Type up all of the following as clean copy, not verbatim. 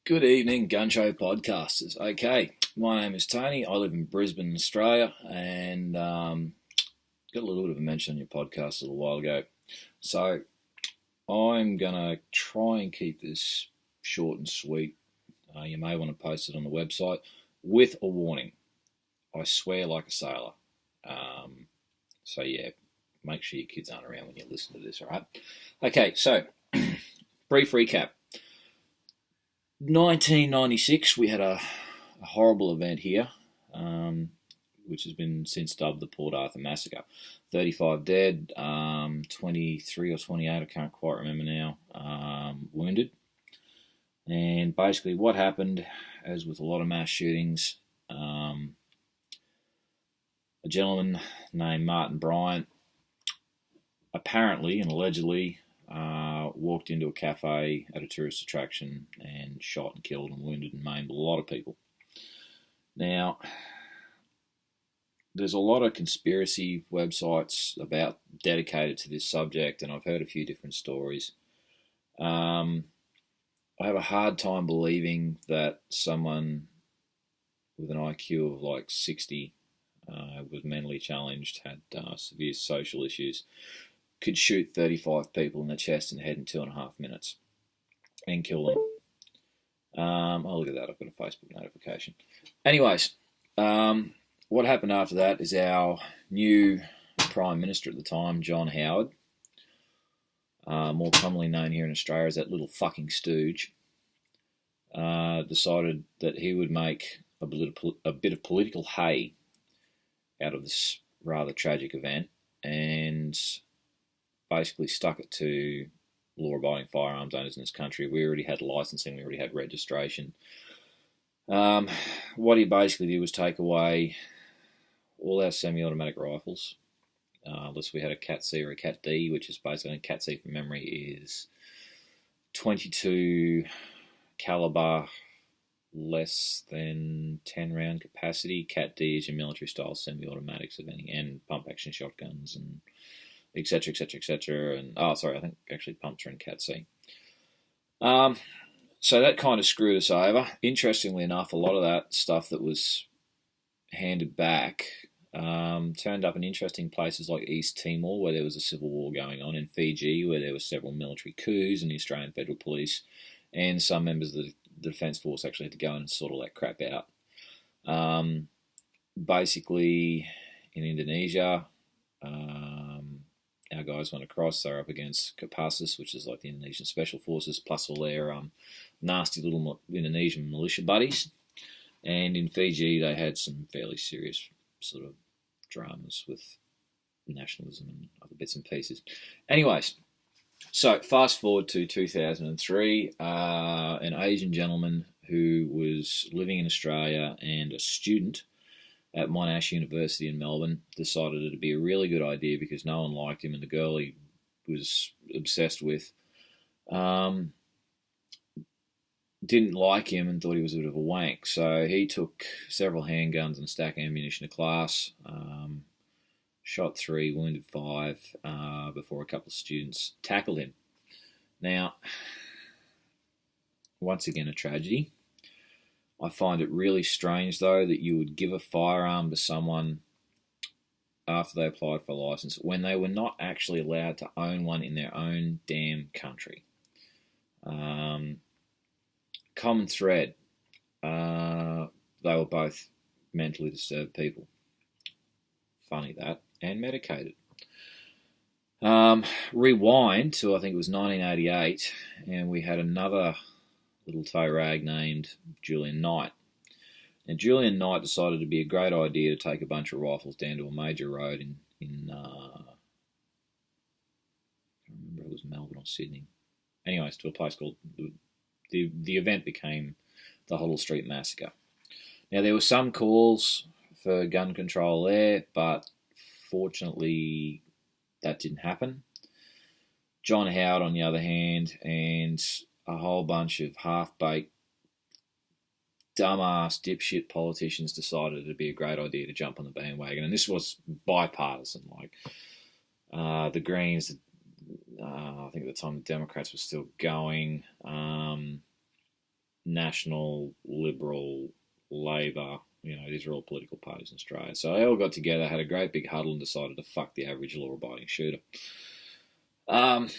Good evening, Gun Show podcasters. Okay, my name is Tony. I live in Brisbane, Australia, and got a little bit of a mention on your podcast a little while ago. So I'm going to try and keep this short and sweet. You may want to post it on the website with a warning. I swear like a sailor. So yeah, make sure your kids aren't around when you listen to this, all right? Okay, so brief recap. 1996, we had a horrible event here, which has been since dubbed the Port Arthur Massacre. 35 dead, 23 or 28, I can't quite remember now, wounded. And basically what happened, as with a lot of mass shootings, a gentleman named Martin Bryant apparently and allegedly walked into a cafe at a tourist attraction and shot and killed and wounded and maimed a lot of people. Now, there's a lot of conspiracy websites dedicated to this subject, and I've heard a few different stories. I have a hard time believing that someone with an IQ of like 60 was mentally challenged, had severe social issues, could shoot 35 people in the chest and head in 2.5 minutes and kill them. Oh, look at that. I've got a Facebook notification. Anyways, what happened after that is our new Prime Minister at the time, John Howard, more commonly known here in Australia as that little fucking stooge, decided that he would make a bit of political hay out of this rather tragic event and basically stuck it to law-abiding firearms owners in this country. We already had licensing, we already had registration. What he basically did was take away all our semi-automatic rifles, unless we had a Cat C or a Cat D, which is basically, a Cat C from memory is 22 caliber, less than 10 round capacity. Cat D is your military style semi-automatics of any, and pump action shotguns and etc, etc, etc. And I think actually pumps are in Cat C. So that kind of screwed us over. Interestingly enough, a lot of that stuff that was handed back turned up in interesting places like East Timor, where there was a civil war going on, in Fiji, where there were several military coups, and the Australian Federal Police and some members of the Defence Force actually had to go in and sort all that crap out. Basically, in Indonesia, our guys went across. They're up against Kopassus, which is like the Indonesian Special Forces, plus all their nasty little Indonesian militia buddies. And in Fiji, they had some fairly serious sort of dramas with nationalism and other bits and pieces. Anyways, so fast forward to 2003, an Asian gentleman who was living in Australia and a student at Monash University in Melbourne decided it'd be a really good idea, because no one liked him and the girl he was obsessed with didn't like him and thought he was a bit of a wank. So he took several handguns and a stack of ammunition to class, shot 3, wounded 5, before a couple of students tackled him. Now, once again, a tragedy. I find it really strange, though, that you would give a firearm to someone after they applied for a license when they were not actually allowed to own one in their own damn country. Common thread. They were both mentally disturbed people. Funny that. And medicated. Rewind to, I think it was 1988, and we had another little toe rag named Julian Knight. And Julian Knight decided it'd be a great idea to take a bunch of rifles down to a major road in I can't remember if it was Melbourne or Sydney. Anyways, to a place called, the event became the Huddle Street Massacre. Now, there were some calls for gun control there, but fortunately that didn't happen. John Howard, on the other hand, and a whole bunch of half-baked, dumbass, dipshit politicians decided it'd be a great idea to jump on the bandwagon. And this was bipartisan. Like, the Greens, I think at the time the Democrats were still going. National, Liberal, Labor, these are all political parties in Australia. So they all got together, had a great big huddle and decided to fuck the average law-abiding shooter. And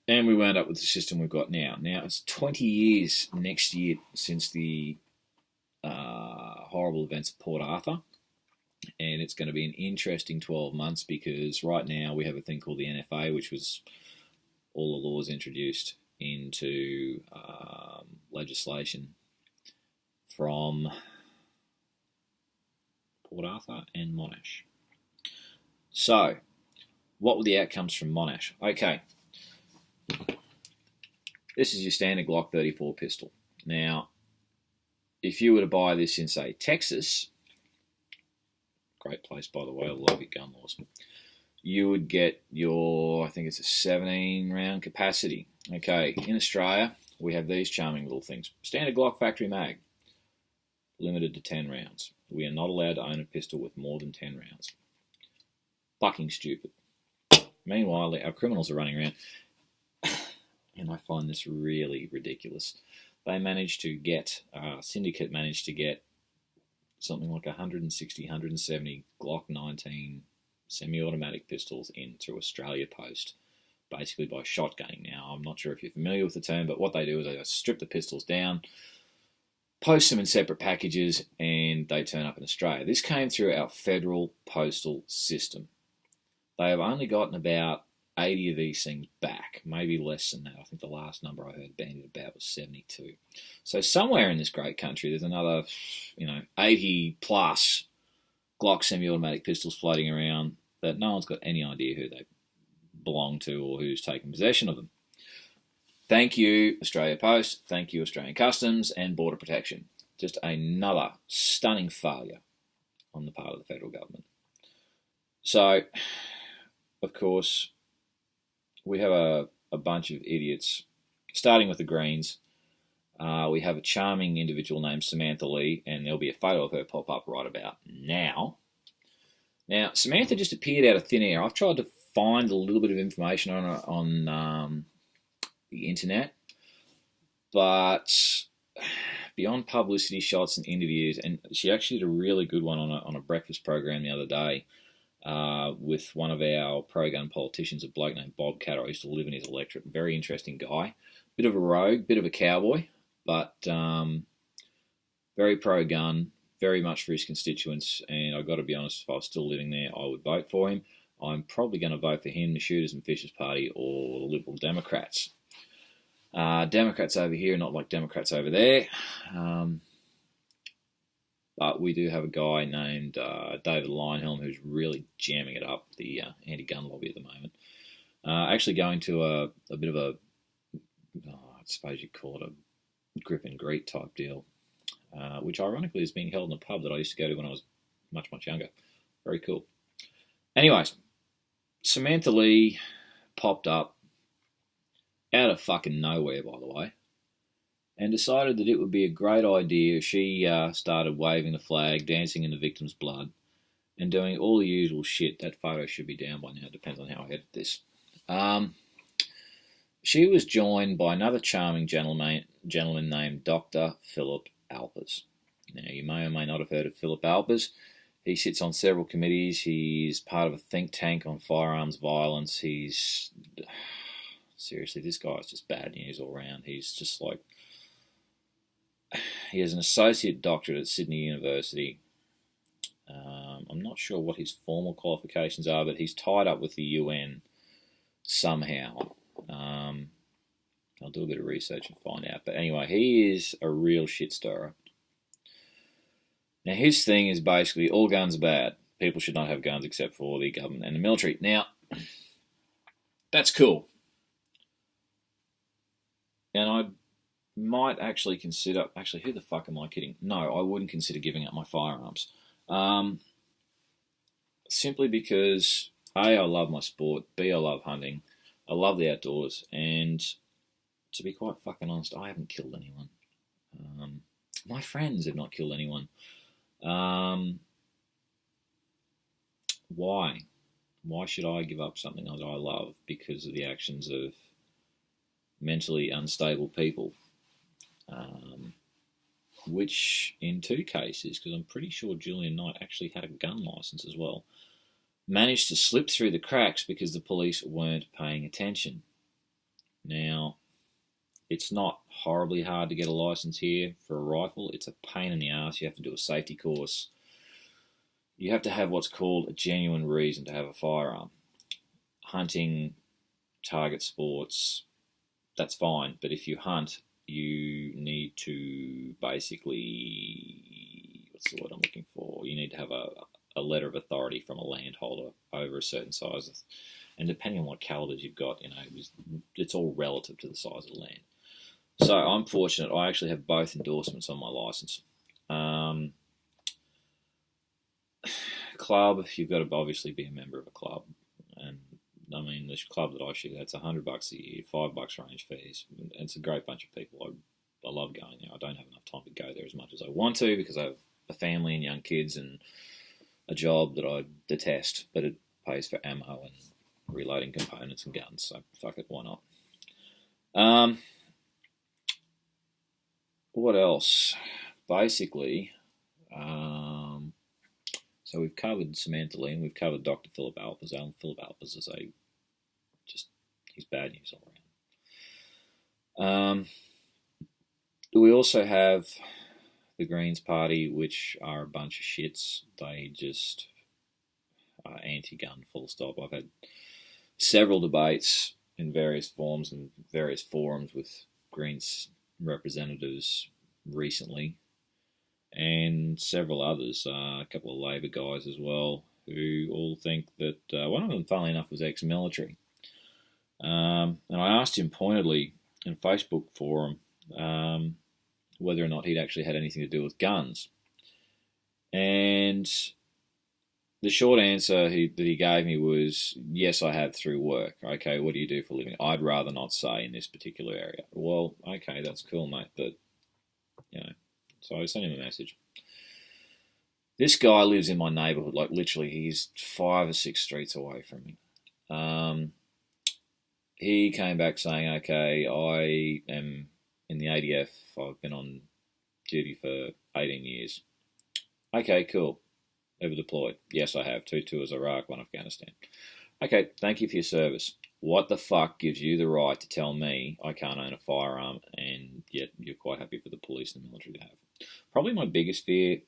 we wound up with the system we've got now. Now, it's 20 years next year since the horrible events at Port Arthur. And it's going to be an interesting 12 months because right now we have a thing called the NFA, which was all the laws introduced into legislation from Port Arthur and Monash. So, what were the outcomes from Monash? Okay, this is your standard Glock 34 pistol. Now, if you were to buy this in, say, Texas, great place, by the way, I love your gun laws, you would get your, I think it's a 17-round capacity. Okay, in Australia, we have these charming little things. Standard Glock factory mag, limited to 10 rounds. We are not allowed to own a pistol with more than 10 rounds. Fucking stupid. Meanwhile, our criminals are running around, and I find this really ridiculous. They managed to get, Syndicate managed to get something like 160, 170 Glock 19 semi-automatic pistols in through Australia Post, basically by shotgunning. Now, I'm not sure if you're familiar with the term, but what they do is they strip the pistols down, post them in separate packages, and they turn up in Australia. This came through our federal postal system. They have only gotten about 80 of these things back, maybe less than that. I think the last number I heard bandied about was 72. So somewhere in this great country, there's another, 80 plus Glock semi-automatic pistols floating around that no one's got any idea who they belong to or who's taken possession of them. Thank you, Australia Post. Thank you, Australian Customs and Border Protection. Just another stunning failure on the part of the federal government. So, of course, we have a bunch of idiots, starting with the Greens. We have a charming individual named Samantha Lee, and there'll be a photo of her pop up right about now. Now, Samantha just appeared out of thin air. I've tried to find a little bit of information on her on the internet, but beyond publicity shots and interviews, and she actually did a really good one on a breakfast program the other day with one of our pro-gun politicians, a bloke named Bob Catter. I used to live in his electorate. Very interesting guy. Bit of a rogue, bit of a cowboy, but very pro-gun, very much for his constituents, and I've got to be honest, if I was still living there, I would vote for him. I'm probably going to vote for him, the Shooters and Fishers Party, or the Liberal Democrats. Democrats over here are not like Democrats over there. But we do have a guy named David Leinhelm who's really jamming it up, the anti-gun lobby at the moment. Actually going to a bit of a, I suppose you'd call it a grip and greet type deal, which ironically is being held in a pub that I used to go to when I was much, much younger. Very cool. Anyways, Samantha Lee popped up out of fucking nowhere, by the way, and decided that it would be a great idea if she started waving the flag, dancing in the victim's blood, and doing all the usual shit. That photo should be down by now. It depends on how I edit this. She was joined by another charming gentleman named Dr. Philip Alpers. Now, you may or may not have heard of Philip Alpers. He sits on several committees. He's part of a think tank on firearms violence. Seriously, this guy's just bad news all around. He's just like... He has an associate doctorate at Sydney University. I'm not sure what his formal qualifications are, but he's tied up with the UN somehow. I'll do a bit of research and find out. But anyway, he is a real shit stirrer. Now, his thing is basically all guns are bad. People should not have guns except for the government and the military. Now, that's cool. And I might actually consider... Actually, who the fuck am I kidding? No, I wouldn't consider giving up my firearms. Simply because, A, I love my sport. B, I love hunting. I love the outdoors. And to be quite fucking honest, I haven't killed anyone. My friends have not killed anyone. Why? Why should I give up something that I love because of the actions of mentally unstable people? which in 2 cases, because I'm pretty sure Julian Knight actually had a gun license as well, managed to slip through the cracks because the police weren't paying attention. Now, it's not horribly hard to get a license here for a rifle. It's a pain in the ass. You have to do a safety course. You have to have what's called a genuine reason to have a firearm. Hunting, target sports, that's fine. But if you hunt, you need to basically, what's the word I'm looking for? You need to have a letter of authority from a landholder over a certain size. And depending on what calibers you've got, it's all relative to the size of the land. So I'm fortunate. I actually have both endorsements on my license. Club, you've got to obviously be a member of a club. And I mean, the club that I shoot at's $100 a year, $5 range fees. It's a great bunch of people. I love going there. I don't have enough time to go there as much as I want to because I have a family and young kids and a job that I detest, but it pays for ammo and reloading components and guns, so fuck it, why not? What else? Basically, so we've covered Samantha Lee and we've covered Dr. Philip Alpers. Alan Philip Alpers is he's bad news all around. We also have the Greens Party, which are a bunch of shits. They just are anti-gun, full stop. I've had several debates in various forms and various forums with Greens representatives recently, and several others, a couple of Labor guys as well, who all think that one of them, funnily enough, was ex-military. And I asked him pointedly in a Facebook forum whether or not he'd actually had anything to do with guns. And the short answer that he gave me was, yes, I have through work. Okay, what do you do for a living? I'd rather not say in this particular area. Well, okay, that's cool, mate, but, so I sent him a message. This guy lives in my neighbourhood, like literally he's 5 or 6 streets away from me. He came back saying, okay, I am in the ADF. I've been on duty for 18 years. Okay, cool. Ever deployed? Yes, I have. 2 tours Iraq, 1 Afghanistan. Okay, thank you for your service. What the fuck gives you the right to tell me I can't own a firearm and yet you're quite happy for the police and the military to have? Probably my biggest fear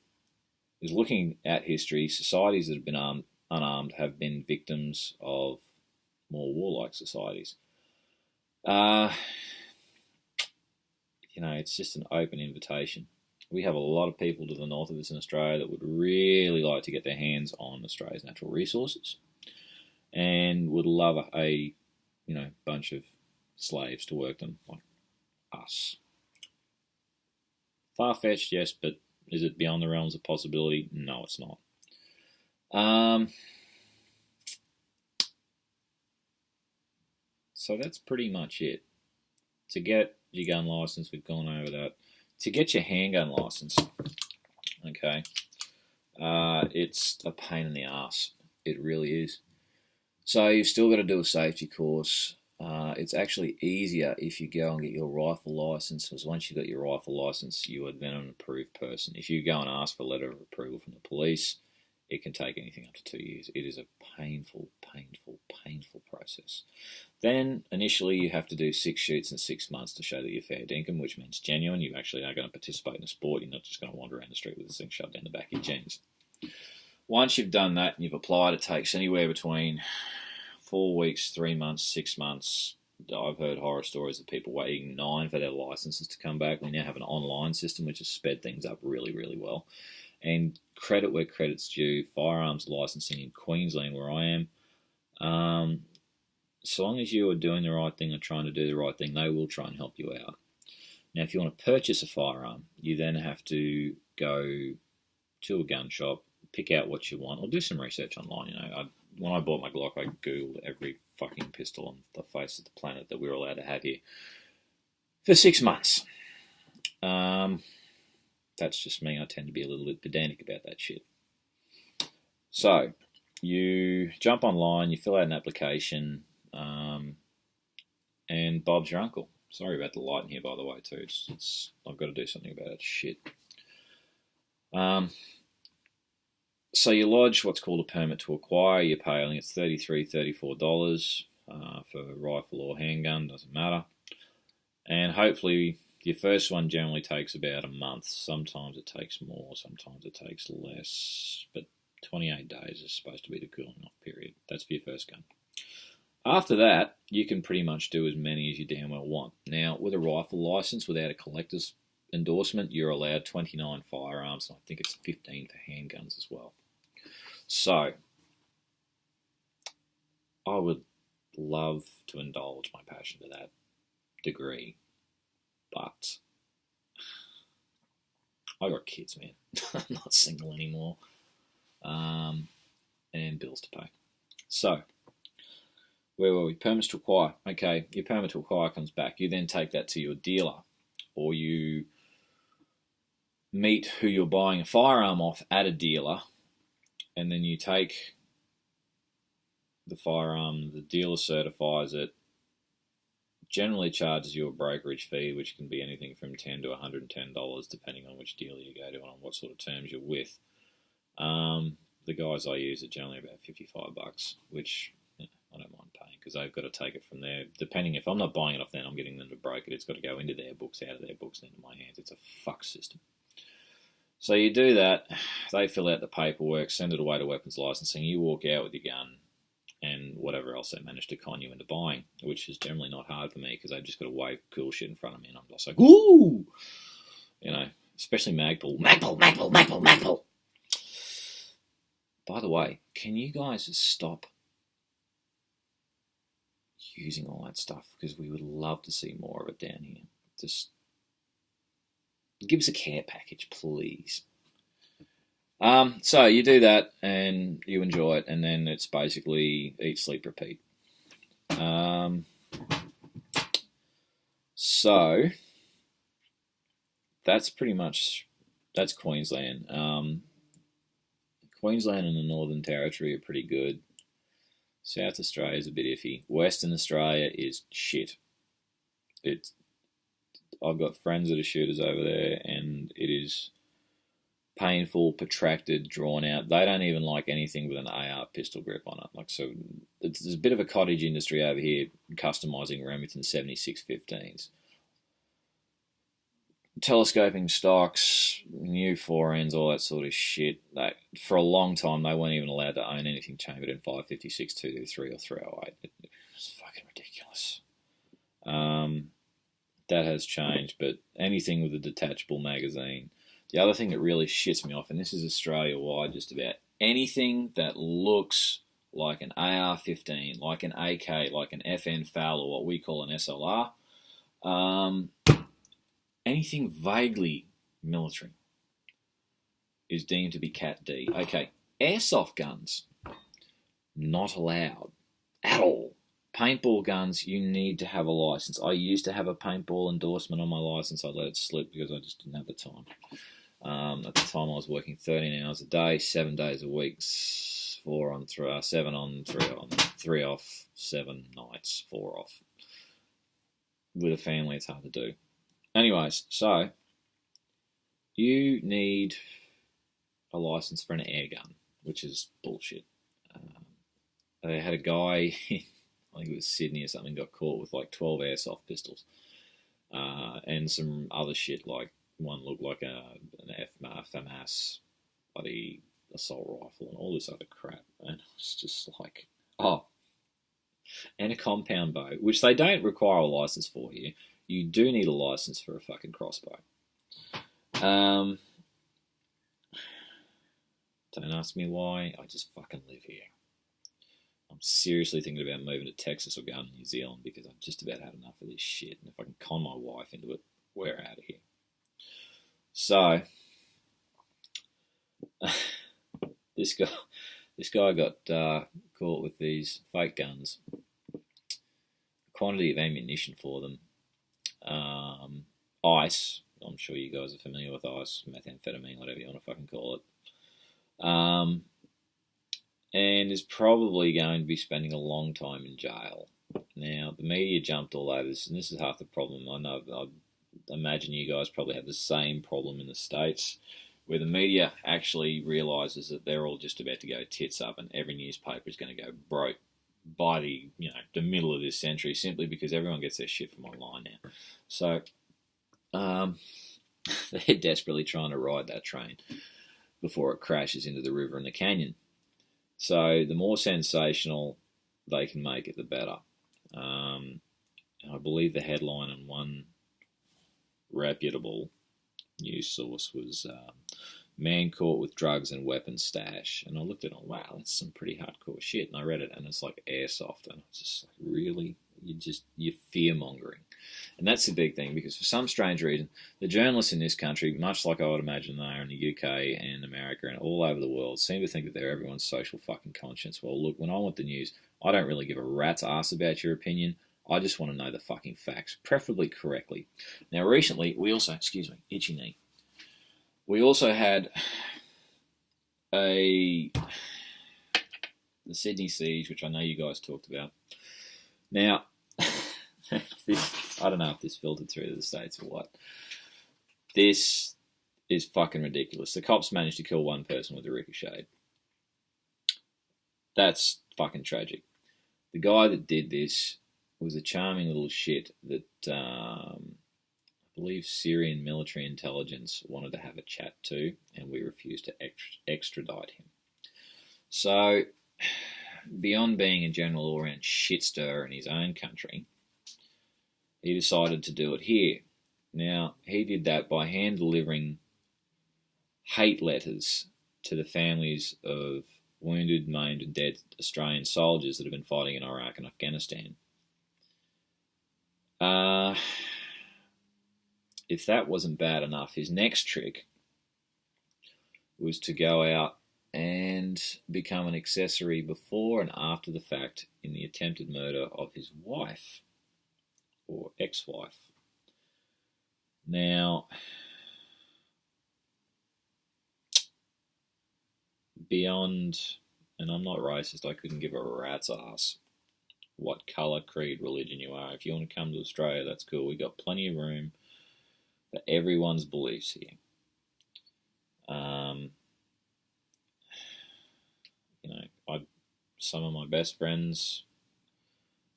is looking at history. Societies that have been unarmed have been victims of more warlike societies. It's just an open invitation. We have a lot of people to the north of us in Australia that would really like to get their hands on Australia's natural resources and would love a bunch of slaves to work them like us. Far-fetched, yes, but is it beyond the realms of possibility? No, it's not. So that's pretty much it. To get your gun license, we've gone over that. To get your handgun license, okay, it's a pain in the ass. It really is. So you've still got to do a safety course. It's actually easier if you go and get your rifle license, because once you've got your rifle license, you are then an approved person. If you go and ask for a letter of approval from the police, it can take anything up to 2 years. It is a painful, painful, painful process. Then, initially, you have to do 6 shoots in 6 months to show that you're fair dinkum, which means genuine. You actually are going to participate in a sport. You're not just going to wander around the street with this thing shoved down the back of your jeans. Once you've done that and you've applied, it takes anywhere between 4 weeks, 3 months, 6 months. I've heard horror stories of people waiting 9 for their licenses to come back. We now have an online system which has sped things up really, really well. And credit where credit's due, firearms licensing in Queensland, where I am, so long as you are doing the right thing or trying to do the right thing, they will try and help you out. Now, if you want to purchase a firearm, you then have to go to a gun shop, pick out what you want, or do some research online. When I bought my Glock, I Googled every fucking pistol on the face of the planet that we were allowed to have here for 6 months. That's just me. I tend to be a little bit pedantic about that shit. So, you jump online, you fill out an application, and Bob's your uncle. Sorry about the light in here, by the way, too. I've got to do something about it. Shit. So you lodge what's called a permit to acquire. You pay, I think it's $33, $34 for a rifle or handgun, doesn't matter. And hopefully your first one generally takes about a month. Sometimes it takes more, sometimes it takes less. But 28 days is supposed to be the cooling off period. That's for your first gun. After that, you can pretty much do as many as you damn well want. Now, with a rifle license, without a collector's endorsement, you're allowed 29 firearms, and I think it's 15 for handguns as well. So, I would love to indulge my passion to that degree, but I got kids, man. I'm not single anymore, and bills to pay. So, where were we? Permits to acquire. Okay, your permit to acquire comes back. You then take that to your dealer, or you meet who you're buying a firearm off at a dealer, and then you take the firearm, the dealer certifies it, generally charges you a brokerage fee, which can be anything from $10 to $110, depending on which dealer you go to and on what sort of terms you're with. The guys I use are generally about $55, which I don't mind paying, because they've got to take it from there. Depending, if I'm not buying it off them, I'm getting them to broker it. It's got to go into their books, out of their books, into my hands. It's a fuck system. So you do that, they fill out the paperwork, send it away to weapons licensing, you walk out with your gun and whatever else they manage to con you into buying, which is generally not hard for me, because they've just got to wave cool shit in front of me and I'm just like, woo! You know, especially Magpul. Magpul! By the way, can you guys stop using all that stuff? Because we would love to see more of it down here. Just give us a care package, please. So you do that and you enjoy it, and then it's basically eat, sleep, repeat. So that's pretty much, that's Queensland. Queensland and the Northern Territory are pretty good. South Australia is a bit iffy. Western Australia is shit. I've got friends that are shooters over there, and it is painful, protracted, drawn out. They don't even like anything with an AR pistol grip on it. Like, so there's a bit of a cottage industry over here customising Remington 7615s. Telescoping stocks, new forends, all that sort of shit. For a long time, they weren't even allowed to own anything chambered in 556, 223 or 308. It was fucking ridiculous. That has changed, but anything with a detachable magazine. The other thing that really shits me off, and this is Australia-wide, just about anything that looks like an AR-15, like an AK, like an FN FAL, or what we call an SLR, anything vaguely military is deemed to be Cat D. Okay, airsoft guns, not allowed at all. Paintball guns, you need to have a license. I used to have a paintball endorsement on my license. I let it slip because I just didn't have the time. At the time, I was working 13 hours a day, 7 days a week, 4 on 3, 7 on 3 on, 3 off, 7 nights, 4 off. With a family, it's hard to do. Anyways, so you need a license for an air gun, which is bullshit. They had a guy, I think it was Sydney or something, got caught with like 12 airsoft pistols and some other shit, like one looked like an FAMAS bloody assault rifle and all this other crap. And it's just like, oh. And a compound bow, which they don't require a license for here. You do need a license for a fucking crossbow. Don't ask me why, I just fucking live here. I'm seriously thinking about moving to Texas or going to New Zealand because I've just about had enough of this shit. And if I can con my wife into it, we're out of here. So, this guy got caught with these fake guns. Quantity of ammunition for them. Ice. I'm sure you guys are familiar with ice, methamphetamine, whatever you want to fucking call it. And is probably going to be spending a long time in jail. Now, the media jumped all over this, and this is half the problem. I imagine you guys probably have the same problem in the States, where the media actually realises that they're all just about to go tits up, and every newspaper is going to go broke by the middle of this century, simply because everyone gets their shit from online now. So they're desperately trying to ride that train before it crashes into the river and the canyon. So the more sensational they can make it, the better. I believe the headline on one reputable news source was man caught with drugs and weapons stash. And I looked at it, wow, that's some pretty hardcore shit. And I read it, and it's like airsoft. And it's just like, really? You're fear-mongering. And that's the big thing, because for some strange reason, the journalists in this country, much like I would imagine they are in the UK and America and all over the world, seem to think that they're everyone's social fucking conscience. Well, look, when I want the news, I don't really give a rat's ass about your opinion. I just want to know the fucking facts, preferably correctly. Now, recently, we also, itchy knee. We also had the Sydney siege, which I know you guys talked about. Now, I don't know if this filtered through to the States or what. This is fucking ridiculous. The cops managed to kill one person with a ricochet. That's fucking tragic. The guy that did this was a charming little shit that I believe Syrian military intelligence wanted to have a chat to, and we refused to extradite him. So, beyond being a general all-round shit-stirrer in his own country, he decided to do it here. Now, he did that by hand-delivering hate letters to the families of wounded, maimed and dead Australian soldiers that have been fighting in Iraq and Afghanistan. If that wasn't bad enough, his next trick was to go out and become an accessory before and after the fact in the attempted murder of his wife, or ex-wife. Now, beyond, and I'm not racist, I couldn't give a rat's ass what colour, creed, religion you are. If you want to come to Australia, that's cool. We've got plenty of room for everyone's beliefs here. Some of my best friends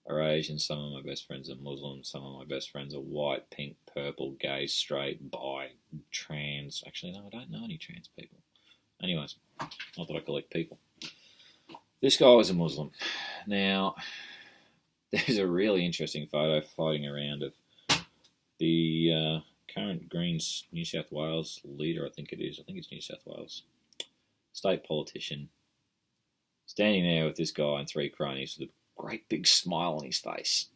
are Asian, some of my best friends are Muslim, some of my best friends are white, pink, purple, gay, straight, bi, trans. Actually, no, I don't know any trans people. Anyways, not that I collect people. This guy was a Muslim. Now, there's a really interesting photo floating around of the current Greens New South Wales leader, I think it's New South Wales, state politician, standing there with this guy and three cronies with a great big smile on his face.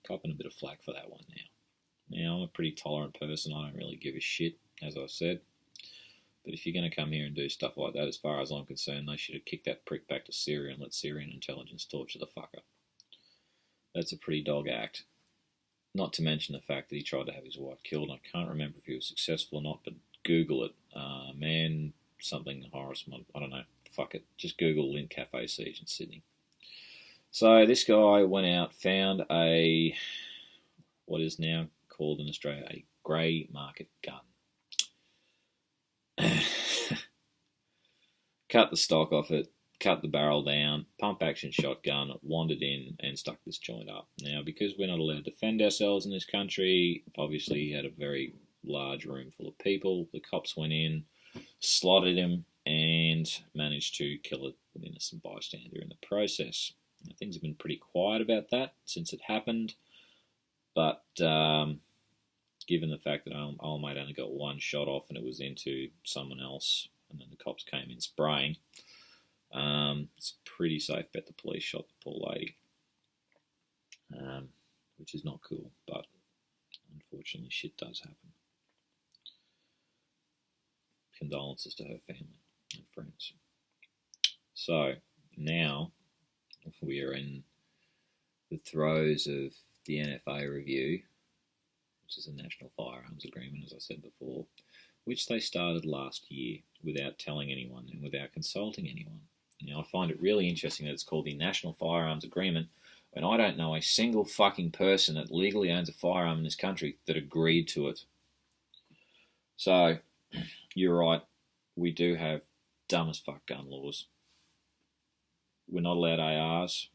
Copping a bit of flack for that one now. Now, I'm a pretty tolerant person. I don't really give a shit, as I said. But if you're going to come here and do stuff like that, as far as I'm concerned, they should have kicked that prick back to Syria and let Syrian intelligence torture the fucker. That's a pretty dog act. Not to mention the fact that he tried to have his wife killed. I can't remember if he was successful or not, but Google it. Man, something Horace, I don't know. Fuck it. Just Google Lint Cafe siege in Sydney. So this guy went out, found what is now called in Australia a grey market gun. Cut the stock off it, cut the barrel down, pump action shotgun, wandered in and stuck this joint up. Now, because we're not allowed to defend ourselves in this country, obviously he had a very large room full of people. The cops went in, slotted him, and managed to kill an innocent bystander in the process. Now, things have been pretty quiet about that since it happened, but given the fact that old mate only got one shot off and it was into someone else, and then the cops came in spraying, it's a pretty safe bet the police shot the poor lady, which is not cool, but unfortunately shit does happen. Condolences to her family and friends. So, now we are in the throes of the NFA review, which is the National Firearms Agreement, as I said before, which they started last year without telling anyone and without consulting anyone. Now, I find it really interesting that it's called the National Firearms Agreement when I don't know a single fucking person that legally owns a firearm in this country that agreed to it. So, you're right. We do have dumb as fuck gun laws. We're not allowed ARs.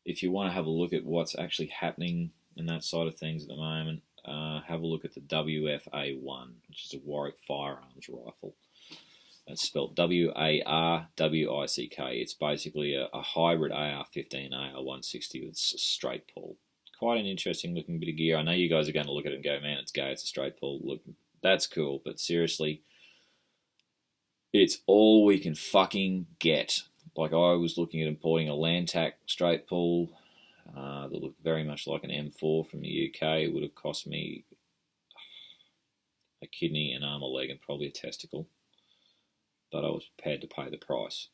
If you want to have a look at what's actually happening in that side of things at the moment, have a look at the WFA1, which is a Warwick Firearms Rifle. That's spelled W-A-R-W-I-C-K. It's basically a hybrid AR-15, AR-160 with a straight pull. Quite an interesting looking bit of gear. I know you guys are going to look at it and go, man, it's gay, it's a straight pull. Look, that's cool, but seriously, it's all we can fucking get. Like, I was looking at importing a Lantac straight pull that looked very much like an M4 from the UK. It would have cost me a kidney, an arm, a leg, and probably a testicle. But I was prepared to pay the price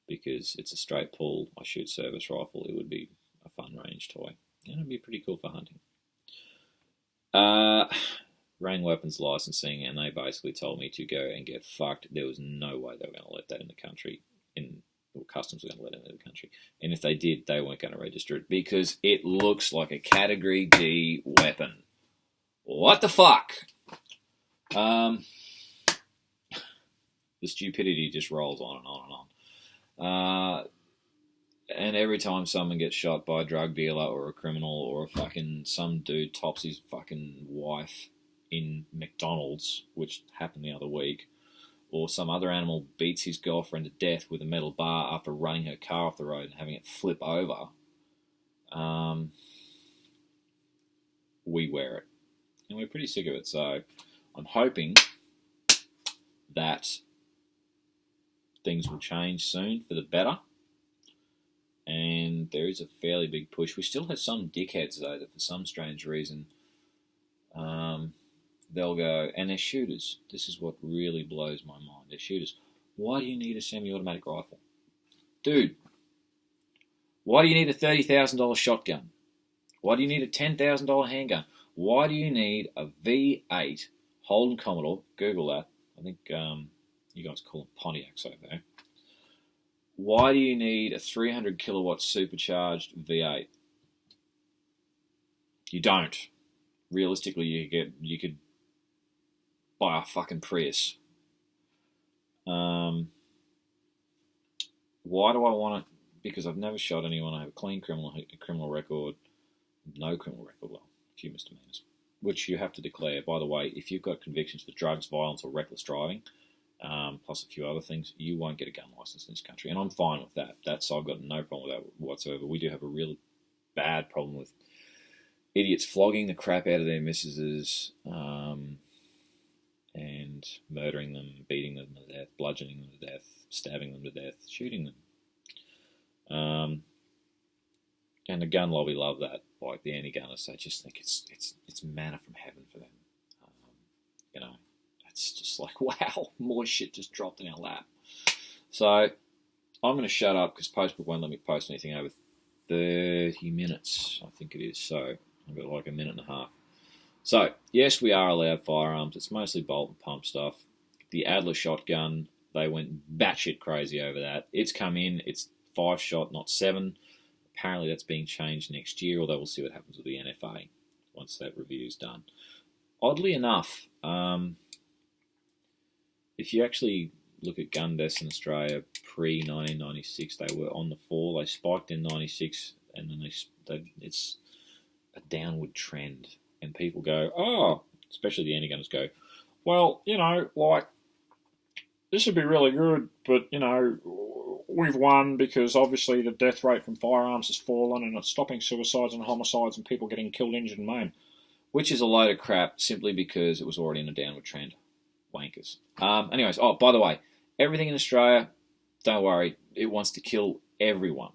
because it's a straight pull. I shoot service rifle. It would be a fun range toy. And it'd be pretty cool for hunting. Rang weapons licensing, and they basically told me to go and get fucked. There was no way they were going to let that in the country. Customs were going to let it in the country. And if they did, they weren't going to register it because it looks like a Category D weapon. What the fuck? The stupidity just rolls on and on and on. And every time someone gets shot by a drug dealer or a criminal or a fucking some dude tops his fucking wife in McDonald's, which happened the other week, or some other animal beats his girlfriend to death with a metal bar after running her car off the road and having it flip over, we wear it. And we're pretty sick of it. So I'm hoping that things will change soon for the better. And there is a fairly big push. We still have some dickheads, though, that for some strange reason, they'll go, and they're shooters. This is what really blows my mind. They're shooters. Why do you need a semi-automatic rifle? Dude, why do you need a $30,000 shotgun? Why do you need a $10,000 handgun? Why do you need a V8 Holden Commodore? Google that. I think you guys call them Pontiacs over there. Why do you need a 300 kilowatt supercharged V8? You don't. Realistically, you could buy a fucking Prius. Why do I want it? Because I've never shot anyone. I have a clean criminal record. No criminal record. Well, a few misdemeanors, which you have to declare. By the way, if you've got convictions for drugs, violence, or reckless driving, plus a few other things, you won't get a gun license in this country, and I'm fine with that. I've got no problem with that whatsoever. We do have a really bad problem with idiots flogging the crap out of their missuses, and murdering them, beating them to death, bludgeoning them to death, stabbing them to death, shooting them. And the gun lobby love that. Like the anti-gunners, they just think it's manna from heaven for them. It's just like, wow, more shit just dropped in our lap. So I'm going to shut up because Facebook won't let me post anything over 30 minutes, I think it is. So I've got like a minute and a half. So, yes, we are allowed firearms. It's mostly bolt and pump stuff. The Adler shotgun, they went batshit crazy over that. It's come in. It's 5-shot, not 7. Apparently that's being changed next year, although we'll see what happens with the NFA once that review is done. Oddly enough, if you actually look at gun deaths in Australia pre-1996, they were on the fall. They spiked in 96, and then it's a downward trend. And people go, oh, especially the anti-gunners go, well, like, this would be really good, but, we've won because obviously the death rate from firearms has fallen and it's stopping suicides and homicides and people getting killed, injured, and maimed. Which is a load of crap simply because it was already in a downward trend. Wankers. Anyways, by the way, everything in Australia, don't worry, it wants to kill everyone.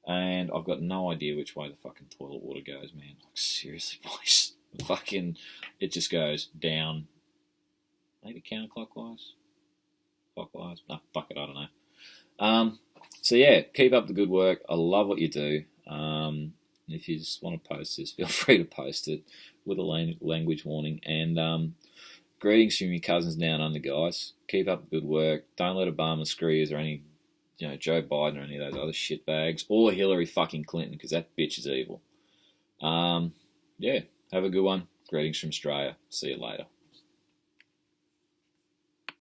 And I've got no idea which way the fucking toilet water goes, man. Like, seriously, boys. It just goes down. Maybe counterclockwise? Clockwise? No, fuck it, I don't know. So yeah, keep up the good work. I love what you do. If you just want to post this, feel free to post it with a language warning. And greetings from your cousins down under, guys. Keep up the good work. Don't let Obama screw you or any Joe Biden or any of those other shitbags, or Hillary fucking Clinton, because that bitch is evil. Yeah, have a good one. Greetings from Australia. See you later.